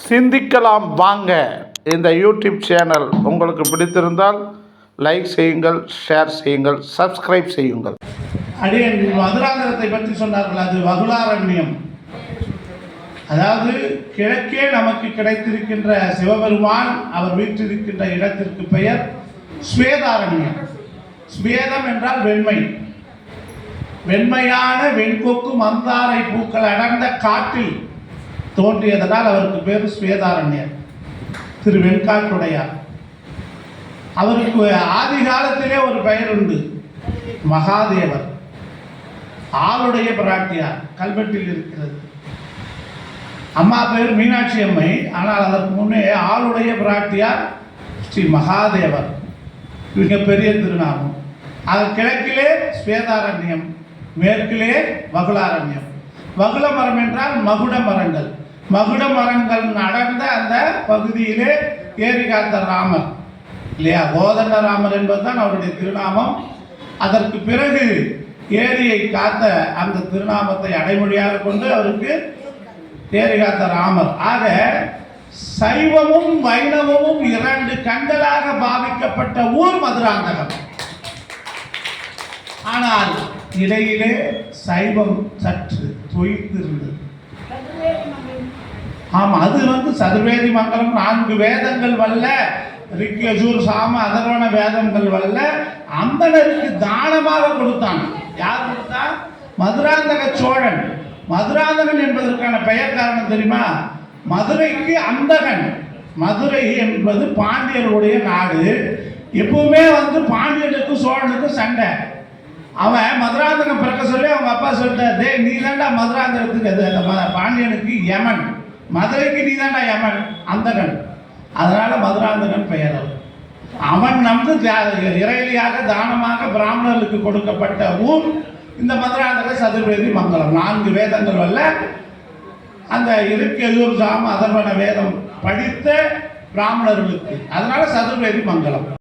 சிந்திக்கலாம் வாங்க. இந்த யூடியூப் சேனல் உங்களுக்கு பிடித்திருந்தால் லைக் செய்யுங்கள், ஷேர் செய்யுங்கள், சப்ஸ்கிரைப் செய்யுங்கள். அடியன் மதுராந்தகத்தை பற்றி சொன்னார்கள். அது வகுளாரண்யம். அதாவது கிழக்கே நமக்கு கிடைத்திருக்கின்ற சிவபெருமான் அவர் வீற்றிருக்கின்ற இடத்திற்கு பெயர் ஸ்வேதாரண்யம். ஸ்வேதம் என்றால் வெண்மை. வெண்மையான வெண்கொக்கு மந்தாரை பூக்கள் அடர்ந்த காட்டில் தோன்றியதனால் அவருக்கு பேர் ஸ்வேதாரண்யர். திரு வெண்காட்டுடையார். அவருக்கு ஆதி காலத்திலே ஒரு பெயர் உண்டு, மகாதேவர். ஆளுடைய பிராட்டியார், கல்வெட்டில் இருக்கிறது. அம்மா பேர் மீனாட்சி அம்மை, ஆனால் அதற்கு முன்னே ஆளுடைய பிராட்டியார் ஸ்ரீ மகாதேவர். மிக பெரிய திருநாமம். அது கிழக்கிலே ஸ்வேதாரண்யம், மேற்கிலே வகுளாரண்யம். வகுள மரம் என்றால் மகுட மரங்கள். மகுட மரங்கள் அடர்ந்த அந்த பகுதியிலே ஏரி காத்த ராமர் இல்லையா, கோதண்ட ராமர் என்பதுதான் அவருடைய திருநாமம். அதற்கு பிறகு ஏரியை காத்த அந்த திருநாமத்தை அடைமொழியாக கொண்டு அவருக்கு ஏரி காத்த ராமர். ஆக சைவமும் வைணவமும் இரண்டு கண்களாக பாவிக்கப்பட்ட ஊர் மதுராந்தகம். ஆனால் இடையிலே சைவம் சற்று தொய்த்திருந்தது. ஆமாம், அது சதுர்வேதி மங்கலம் 4 வேதங்கள் வல்ல, ரிக் யஜூர் சாம அதர்வண வேதங்கள் வல்ல அந்தணருக்கு தானமாக கொடுத்தான். யார் கொடுத்தா? மதுராந்தக சோழன். மதுராந்தகன் என்பதற்கான பெயர் காரணம் தெரியுமா? மதுரைக்கு அந்தகன். மதுரை என்பது பாண்டியர்களுடைய நாடு. எப்பவுமே பாண்டியனுக்கும் சோழனுக்கும் சண்டை. அவன் மதுராந்தகம் பிறக்க சொல்லி அவங்க அப்பா சொல்லிட்டார், டே நீ தாண்டா மதுராந்தகத்துக்கு அது பாண்டியனுக்கு யமன், மதுரைக்கு நீ தாண்டா யமன், அந்தகன். அதனால மதுராந்தகன் பெயர். அவன் இறையிலியாக தானமாக பிராமணர்களுக்கு கொடுக்கப்பட்ட ஊர் இந்த மதுராந்தக சதுர்வேதி மங்கலம். 4 வேதங்கள் வல்ல அந்த ரிக் யஜூர் சாம அதர்வண வேதம் படித்த பிராமணர்களுக்கு, அதனால சதுர்வேதி மங்கலம்.